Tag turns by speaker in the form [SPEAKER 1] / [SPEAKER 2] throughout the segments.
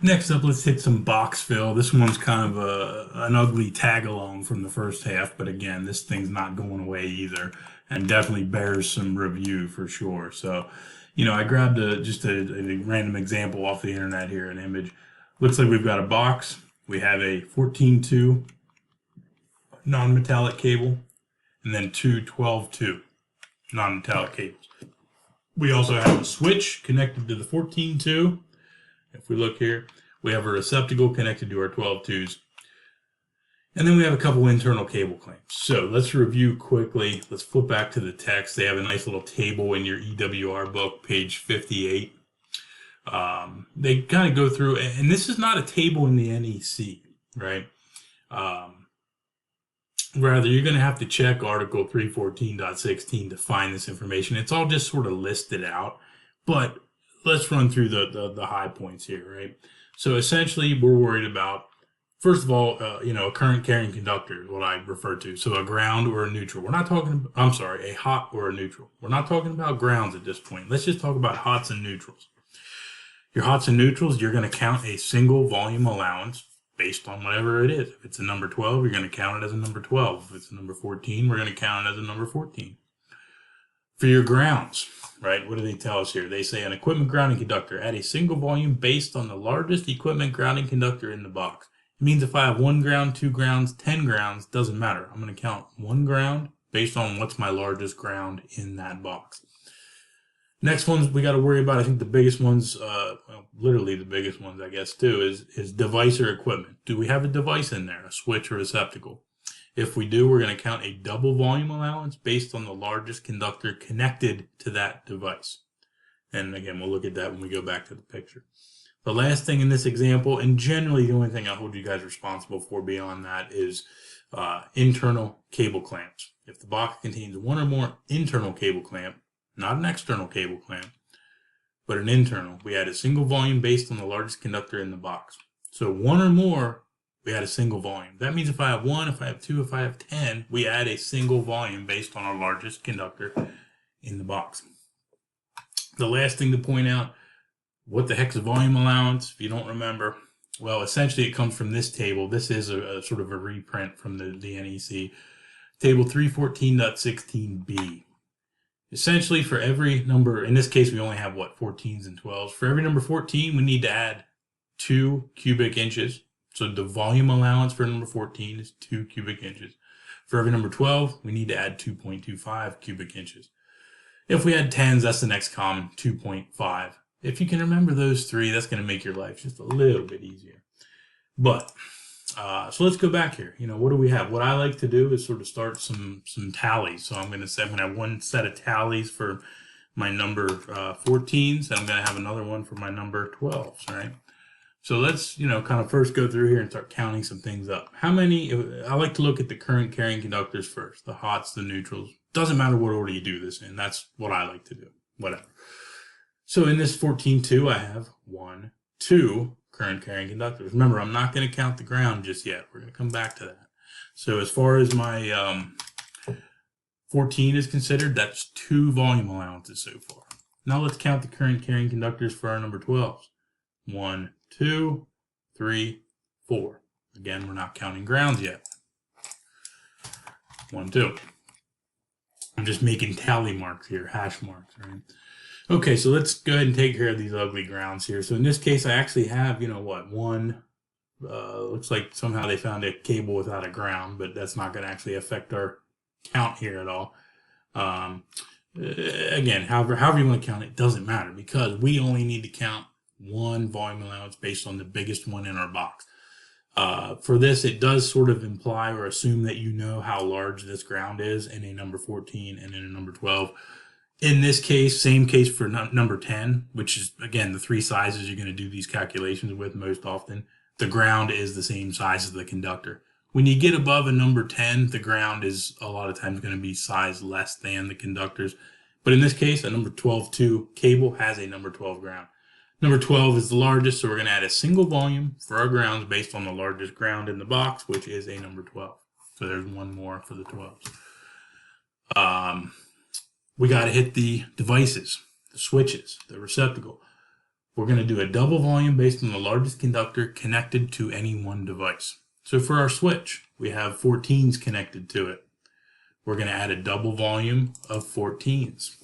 [SPEAKER 1] Next up, let's hit some box fill. This one's kind of an ugly tag along from the first half, but again, this thing's not going away either, and definitely bears some review for sure. So, I grabbed just a random example off the internet here, an image. Looks like we've got a box. We have a 14-2 non-metallic cable, and then two 12-2 non-metallic cables. We also have a switch connected to the 14-2. If we look here, we have a receptacle connected to our 12-2s. And then we have a couple internal cable clamps. So let's review quickly. Let's flip back to the text. They have a nice little table in your EWR book, page 58. They kind of go through, and this is not a table in the NEC, right? Rather, you're going to have to check Article 314.16 to find this information. It's all just sort of listed out, but let's run through the high points here, right? So essentially, we're worried about, first of all, a current carrying conductor is what I refer to. So a ground or a neutral. We're not talking, I'm sorry, a hot or a neutral. We're not talking about grounds at this point. Let's just talk about hots and neutrals. Your hots and neutrals, you're going to count a single volume allowance based on whatever it is. If it's a number 12, you're going to count it as a number 12. If it's a number 14, we're going to count it as a number 14. For your grounds, right, what do they tell us here? They say an equipment grounding conductor, add a single volume based on the largest equipment grounding conductor in the box. It means if I have 1 ground, 2 grounds, 10 grounds, doesn't matter. I'm going to count 1 ground based on what's my largest ground in that box. Next ones we got to worry about, I think the biggest ones, literally the biggest ones, I guess, too, is device or equipment. Do we have a device in there, a switch or receptacle? If we do, we're going to count a double volume allowance based on the largest conductor connected to that device. And again, we'll look at that when we go back to the picture. The last thing in this example, and generally the only thing I hold you guys responsible for beyond that, is internal cable clamps. If the box contains one or more internal cable clamp, not an external cable clamp, but an internal, we add a single volume based on the largest conductor in the box. So one or more, we add a single volume. That means if I have 1, if I have 2, if I have 10, we add a single volume based on our largest conductor in the box. The last thing to point out, what the heck is volume allowance? If you don't remember, well, essentially it comes from this table. This is a sort of a reprint from the NEC. Table 314.16b. Essentially, for every number, in this case, we only have, 14s and 12s. For every number 14, we need to add 2 cubic inches. So the volume allowance for number 14 is 2 cubic inches. For every number 12, we need to add 2.25 cubic inches. If we had 10s, that's the next common, 2.5. If you can remember those three, that's going to make your life just a little bit easier. But so let's go back here. What do we have? What I like to do is sort of start some tallies. So I'm going to have one set of tallies for my number 14s, and I'm going to have another one for my number 12s, right? So let's, kind of first go through here and start counting some things up. How many, I like to look at the current carrying conductors first, the hots, the neutrals. Doesn't matter what order you do this in. That's what I like to do, whatever. So in this 14-2, I have 1, 2 current carrying conductors. Remember, I'm not going to count the ground just yet. We're going to come back to that. So as far as my 14 is considered, that's 2 volume allowances so far. Now let's count the current carrying conductors for our number 12s. 1, 2, 3, 4. Again, we're not counting grounds yet. 1, 2. I'm just making tally marks here, hash marks, right? Okay, so let's go ahead and take care of these ugly grounds here. So in this case, I actually have, one, looks like somehow they found a cable without a ground, but that's not going to actually affect our count here at all. Again, however you want to count it, doesn't matter because we only need to count 1 volume allowance based on the biggest one in our box. For this, it does sort of imply or assume that you know how large this ground is in a number 14 and in a number 12. In this case, same case for number 10, which is, again, the 3 sizes you're going to do these calculations with most often. The ground is the same size as the conductor. When you get above a number 10, the ground is a lot of times going to be size less than the conductors. But in this case, a number 12-2 cable has a number 12 ground. Number 12 is the largest, so we're going to add a single volume for our grounds based on the largest ground in the box, which is a number 12. So there's one more for the 12s. We got to hit the devices, the switches, the receptacle. we're going to do a double volume based on the largest conductor connected to any one device. So for our switch, we have 14s connected to it. We're going to add a double volume of 14s.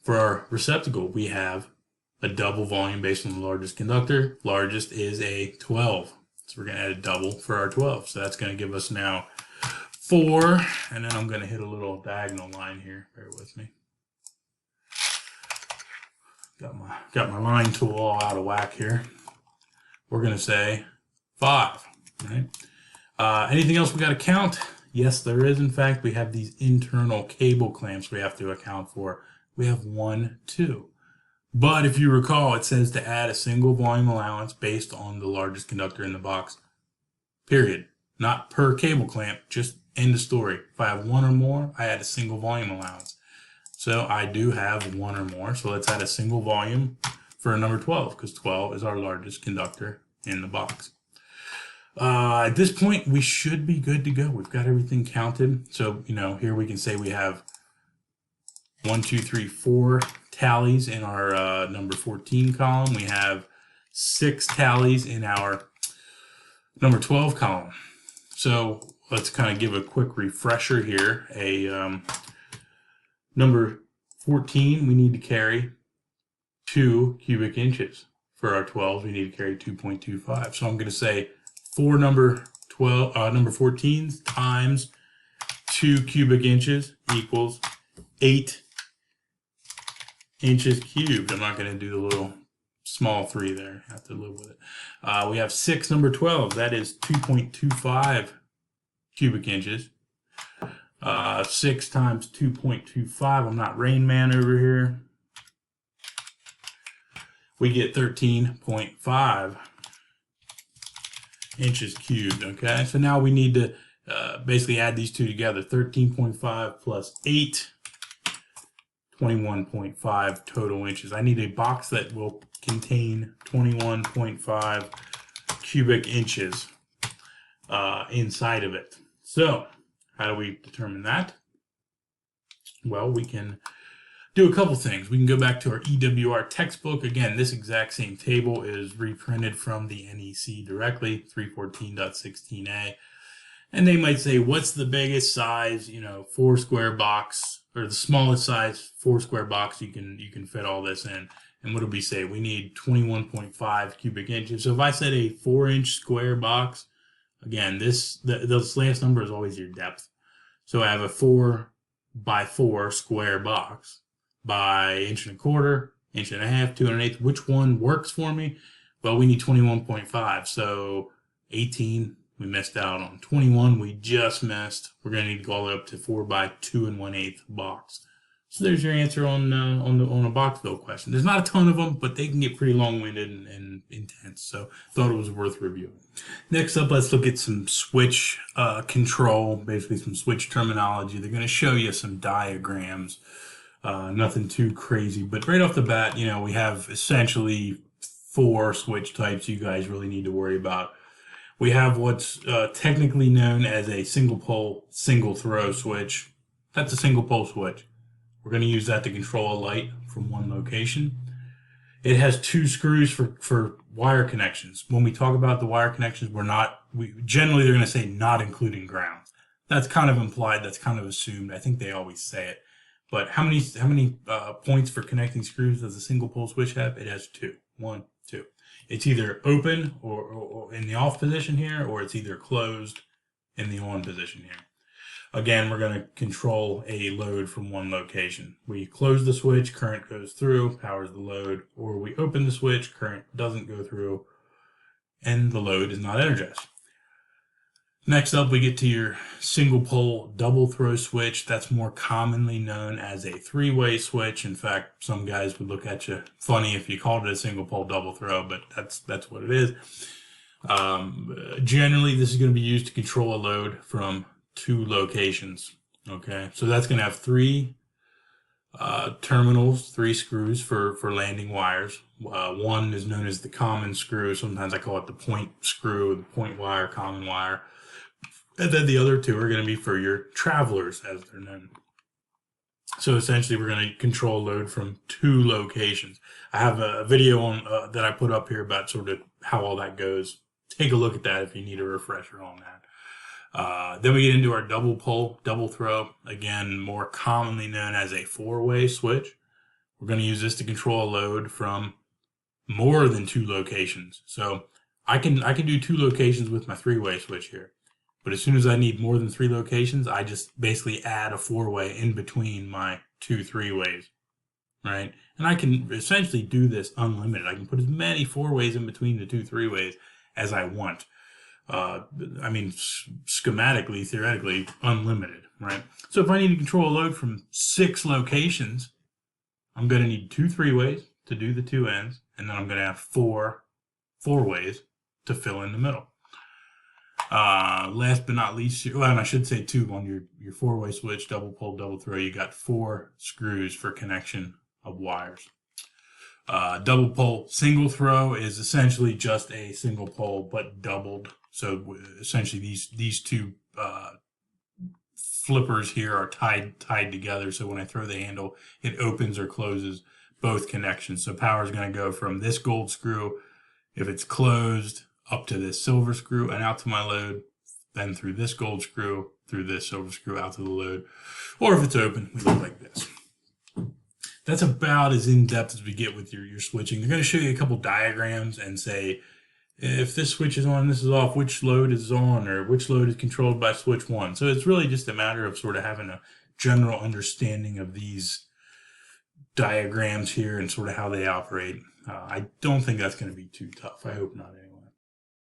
[SPEAKER 1] For our receptacle, we have a double volume based on the largest conductor. Largest is a 12. So we're going to add a double for our 12. So that's going to give us now 4. And then I'm going to hit a little diagonal line here. Bear with me. Got my line tool all out of whack here. We're going to say 5. Right? Anything else we got to count? Yes, there is. In fact, we have these internal cable clamps we have to account for. We have 1, 2. But if you recall, it says to add a single volume allowance based on the largest conductor in the box. Period. Not per cable clamp, just end of story. If I have 1 or more, I add a single volume allowance. So I do have 1 or more. So let's add a single volume for number 12, because 12 is our largest conductor in the box. At this point, we should be good to go. We've got everything counted. So, here we can say we have 1, 2, 3, 4 tallies in our number 14 column. We have 6 tallies in our number 12 column. So let's kind of give a quick refresher here. Number 14, we need to carry 2 cubic inches. For our 12, we need to carry 2.25. So I'm going to say for number 14 times 2 cubic inches equals 8 inches cubed. I'm not going to do the little small 3 there. I have to live with it. We have 6 number 12. That is 2.25 cubic inches. 6 times 2.25. I'm not Rain Man over here. We get 13.5 inches cubed. Okay, so now we need to basically add these two together. 13.5 plus 8. 21.5 total inches. I need a box that will contain 21.5 cubic inches inside of it. So, how do we determine that? Well, we can do a couple things. We can go back to our EWR textbook. Again, this exact same table is reprinted from the NEC directly, 314.16a. And they might say, what's the biggest size, 4 square box, or the smallest size 4 square box you can fit all this in? And what do we say? We need 21.5 cubic inches. So if I said a 4-inch square box, again, this last number is always your depth. So I have a 4 by 4 square box by 1.25 inches, 1.5 inches, 2 1/8. Which one works for me? Well, we need 21.5. So 18. We missed out on 21. We just missed. We're going to need to go all the way up to 4 by 2 1/8 box. So there's your answer on a box build question. There's not a ton of them, but they can get pretty long-winded and intense. So thought it was worth reviewing. Next up, let's look at some switch control, basically some switch terminology. They're going to show you some diagrams. Nothing too crazy, but right off the bat, we have essentially 4 switch types you guys really need to worry about. We have what's technically known as a single pole, single throw switch. That's a single pole switch. We're going to use that to control a light from one location. It has 2 screws for wire connections. When we talk about the wire connections, generally they're going to say not including grounds. That's kind of implied. That's kind of assumed. I think they always say it. But how many points for connecting screws does a single pole switch have? It has 2. 1, 2. It's either open or in the off position here, or it's either closed in the on position here. Again, we're going to control a load from one location. We close the switch, current goes through, powers the load, or we open the switch, current doesn't go through, and the load is not energized. Next up, we get to your single pole double throw switch. That's more commonly known as a 3-way switch. In fact, some guys would look at you funny if you called it a single pole double throw, but that's what it is. Generally, this is going to be used to control a load from 2 locations. Okay, so that's going to have 3 terminals, 3 screws for landing wires. One is known as the common screw. Sometimes I call it the point screw, the point wire, common wire. And then the other 2 are going to be for your travelers, as they're known. So essentially, we're going to control load from 2 locations. I have a video on that I put up here about sort of how all that goes. Take a look at that if you need a refresher on that. Then we get into our double pole, double throw, again, more commonly known as a 4-way switch. We're going to use this to control a load from more than 2 locations. So I can do 2 locations with my 3-way switch here. But as soon as I need more than 3 locations, I just basically add a 4-way in between my 2 3-ways, right? And I can essentially do this unlimited. I can put as many 4-ways in between the 2 3-ways as I want. I mean, schematically, theoretically, unlimited, right? So if I need to control a load from 6 locations, I'm going to need 2 3-ways to do the 2 ends, and then I'm going to have 4 4-ways to fill in the middle. Last but not least, well, and I should say too, on your 4-way switch, double pole, double throw, you got 4 screws for connection of wires. Double pole single throw is essentially just a single pole, but doubled. So essentially these 2 flippers here are tied together. So when I throw the handle, it opens or closes both connections. So power is going to go from this gold screw, if it's closed, up to this silver screw and out to my load, then through this gold screw, through this silver screw out to the load. Or if it's open, we look like this. That's about as in-depth as we get with your switching. They're going to show you a couple diagrams and say, if this switch is on and this is off, which load is on, or which load is controlled by switch 1. So it's really just a matter of sort of having a general understanding of these diagrams here and sort of how they operate. I don't think that's going to be too tough. I hope not, anyway.